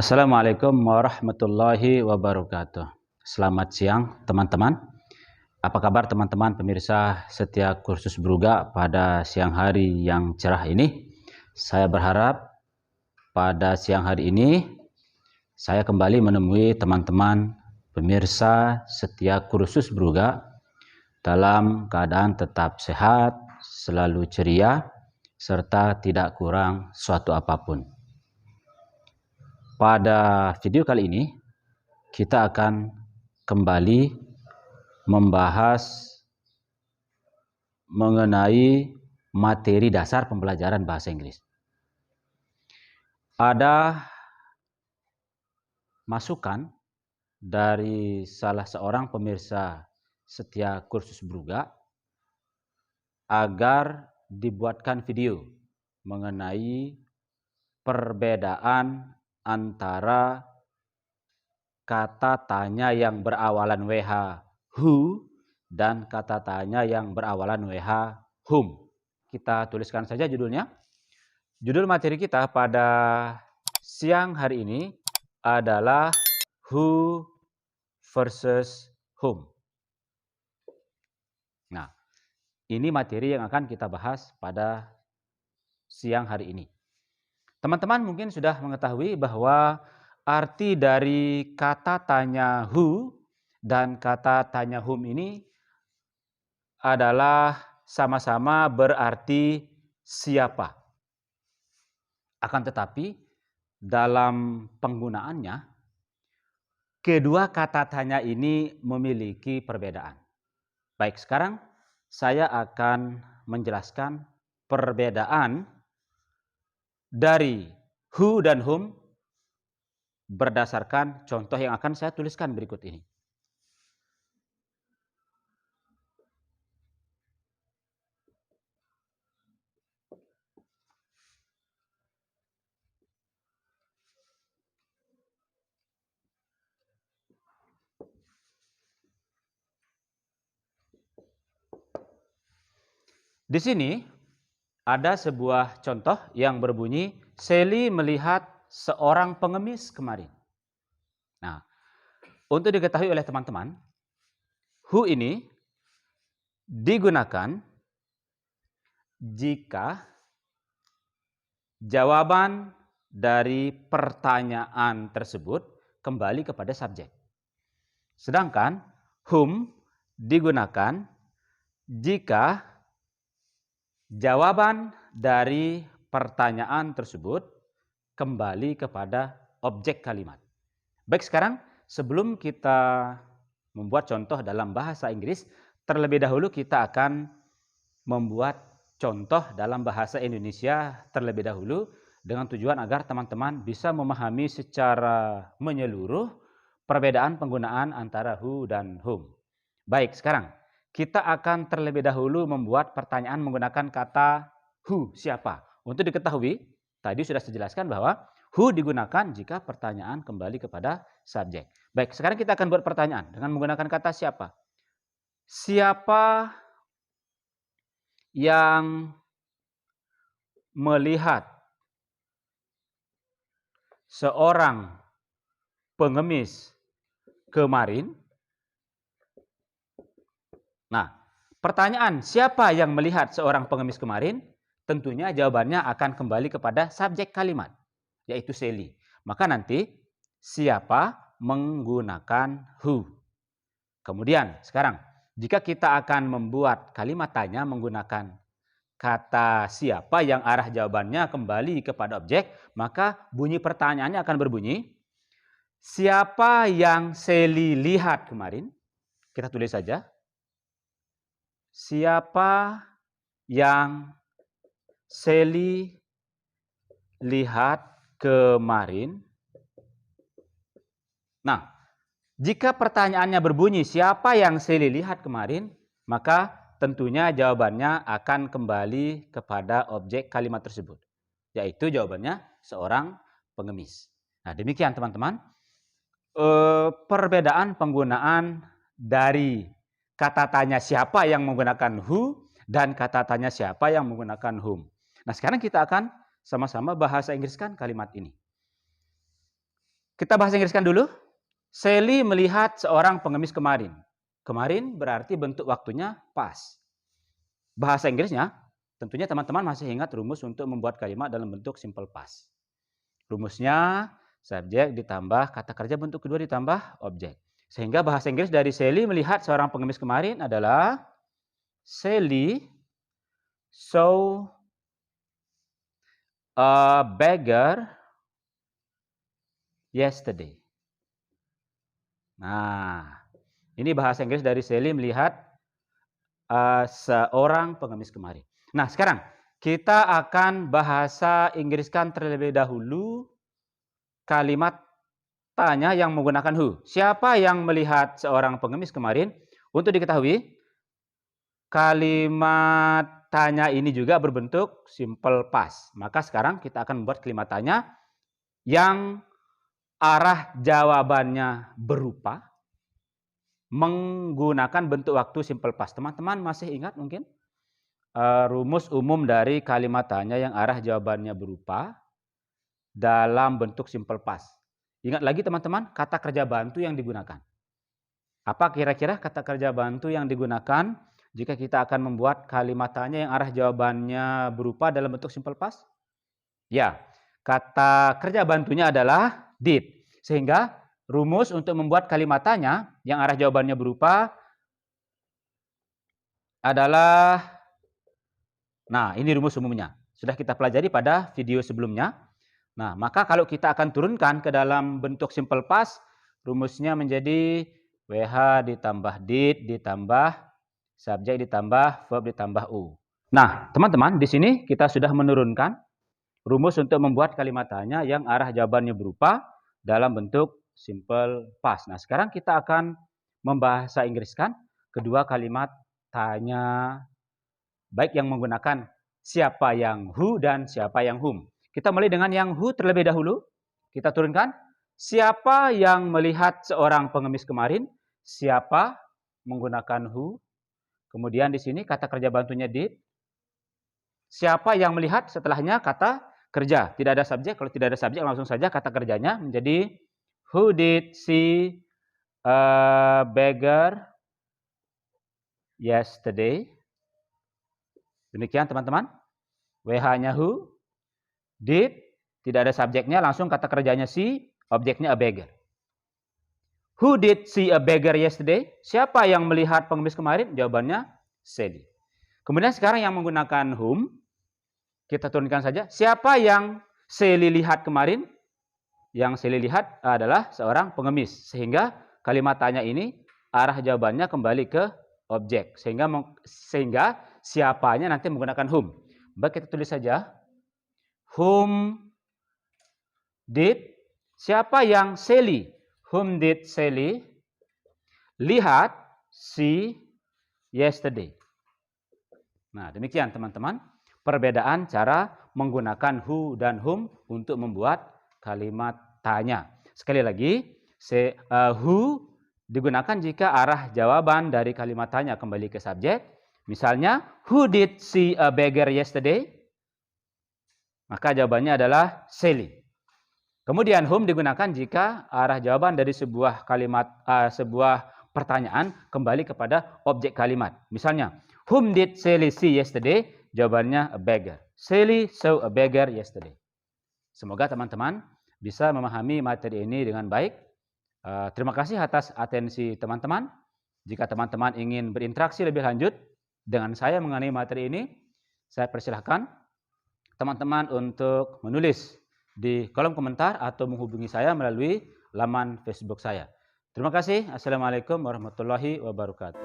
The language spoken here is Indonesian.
Assalamualaikum warahmatullahi wabarakatuh. Selamat siang teman-teman. Apa kabar teman-teman pemirsa setia kursus Bruga pada siang hari yang cerah ini? Saya berharap pada siang hari ini saya kembali menemui teman-teman pemirsa setia kursus Bruga dalam keadaan tetap sehat, selalu ceria, serta tidak kurang suatu apapun. Pada video kali ini, kita akan kembali membahas mengenai materi dasar pembelajaran bahasa Inggris. Ada masukan dari salah seorang pemirsa setia kursus Bruga agar dibuatkan video mengenai perbedaan antara kata tanya yang berawalan WH who dan kata tanya yang berawalan WH whom. Kita tuliskan saja judulnya. Judul materi kita pada siang hari ini adalah who versus whom. Nah, ini materi yang akan kita bahas pada siang hari ini. Teman-teman mungkin sudah mengetahui bahwa arti dari kata tanya who dan kata tanya whom ini adalah sama-sama berarti siapa. Akan tetapi dalam penggunaannya, kedua kata tanya ini memiliki perbedaan. Baik, sekarang saya akan menjelaskan perbedaan dari who dan whom berdasarkan contoh yang akan saya tuliskan berikut ini. Di sini ada sebuah contoh yang berbunyi, Sally melihat seorang pengemis kemarin. Nah, untuk diketahui oleh teman-teman, who ini digunakan jika jawaban dari pertanyaan tersebut kembali kepada subjek. Sedangkan whom digunakan jika jawaban dari pertanyaan tersebut kembali kepada objek kalimat. Baik, sekarang sebelum kita membuat contoh dalam bahasa Inggris, terlebih dahulu kita akan membuat contoh dalam bahasa Indonesia terlebih dahulu dengan tujuan agar teman-teman bisa memahami secara menyeluruh perbedaan penggunaan antara who dan whom. Baik, sekarang kita akan terlebih dahulu membuat pertanyaan menggunakan kata who, siapa. Untuk diketahui, tadi sudah saya jelaskan bahwa who digunakan jika pertanyaan kembali kepada subjek. Baik, sekarang kita akan buat pertanyaan dengan menggunakan kata siapa. Siapa yang melihat seorang pengemis kemarin? Nah, pertanyaan siapa yang melihat seorang pengemis kemarin? Tentunya jawabannya akan kembali kepada subjek kalimat, yaitu Sally. Maka nanti siapa menggunakan who. Kemudian sekarang, jika kita akan membuat kalimat tanya menggunakan kata siapa yang arah jawabannya kembali kepada objek, maka bunyi pertanyaannya akan berbunyi, siapa yang Sally lihat kemarin? Kita tulis saja. Siapa yang Sally lihat kemarin? Nah, jika pertanyaannya berbunyi siapa yang Sally lihat kemarin, maka tentunya jawabannya akan kembali kepada objek kalimat tersebut, yaitu jawabannya seorang pengemis. Nah, demikian teman-teman, perbedaan penggunaan dari kata tanya siapa yang menggunakan who dan kata tanya siapa yang menggunakan whom. Nah, sekarang kita akan sama-sama bahasa Inggriskan kalimat ini. Kita bahasa Inggriskan dulu. Sally melihat seorang pengemis kemarin. Kemarin berarti bentuk waktunya past. Bahasa Inggrisnya, tentunya teman-teman masih ingat rumus untuk membuat kalimat dalam bentuk simple past. Rumusnya, subjek ditambah kata kerja bentuk kedua ditambah objek. Sehingga bahasa Inggris dari Sally melihat seorang pengemis kemarin adalah Sally saw a beggar yesterday. Nah, ini bahasa Inggris dari Sally melihat seorang pengemis kemarin. Nah, sekarang kita akan bahasa Inggriskan terlebih dahulu kalimat tanya yang menggunakan who. Siapa yang melihat seorang pengemis kemarin? Untuk diketahui, kalimat tanya ini juga berbentuk simple past. Maka sekarang kita akan membuat kalimat tanya yang arah jawabannya berupa menggunakan bentuk waktu simple past. Teman-teman masih ingat mungkin rumus umum dari kalimat tanya yang arah jawabannya berupa dalam bentuk simple past. Ingat lagi teman-teman kata kerja bantu yang digunakan. Apa kira-kira kata kerja bantu yang digunakan jika kita akan membuat kalimat tanya yang arah jawabannya berupa dalam bentuk simple past? Ya, kata kerja bantunya adalah did. Sehingga rumus untuk membuat kalimat tanya yang arah jawabannya berupa adalah, nah ini rumus umumnya. Sudah kita pelajari pada video sebelumnya. Nah, maka kalau kita akan turunkan ke dalam bentuk simple past, rumusnya menjadi WH ditambah did ditambah subjek ditambah verb ditambah U. Nah, teman-teman, di sini kita sudah menurunkan rumus untuk membuat kalimat tanya yang arah jawabannya berupa dalam bentuk simple past. Nah, sekarang kita akan membahasa Inggriskan kedua kalimat tanya, baik yang menggunakan siapa yang who dan siapa yang whom. Kita mulai dengan yang who terlebih dahulu. Kita turunkan. Siapa yang melihat seorang pengemis kemarin? Siapa menggunakan who. Kemudian di sini kata kerja bantunya did. Siapa yang melihat? Setelahnya kata kerja. Tidak ada subjek. Kalau tidak ada subjek langsung saja kata kerjanya menjadi who did see a beggar yesterday. Demikian teman-teman. WH-nya who. Did. Tidak ada subjeknya, langsung kata kerjanya see, objeknya a beggar. Who did see a beggar yesterday? Siapa yang melihat pengemis kemarin? Jawabannya Sally. Kemudian sekarang yang menggunakan whom, kita turunkan saja. Siapa yang Sally lihat kemarin? Yang Sally lihat adalah seorang pengemis. Sehingga kalimat tanya ini arah jawabannya kembali ke objek. Sehingga siapanya nanti menggunakan whom. Baik, kita tulis saja. Whom did, siapa yang Sally, whom did Sally lihat see yesterday. Nah, demikian teman-teman perbedaan cara menggunakan who dan whom untuk membuat kalimat tanya. Sekali lagi, who digunakan jika arah jawaban dari kalimat tanya kembali ke subjek. Misalnya, who did see a beggar yesterday? Maka jawabannya adalah Sally. Kemudian whom digunakan jika arah jawaban dari sebuah kalimat, sebuah pertanyaan kembali kepada objek kalimat. Misalnya, whom did Sally see yesterday? Jawabannya a beggar. Sally saw a beggar yesterday. Semoga teman-teman bisa memahami materi ini dengan baik. Terima kasih atas atensi teman-teman. Jika teman-teman ingin berinteraksi lebih lanjut dengan saya mengenai materi ini, saya persilahkan teman-teman untuk menulis di kolom komentar atau menghubungi saya melalui laman Facebook saya. Terima kasih. Assalamualaikum warahmatullahi wabarakatuh.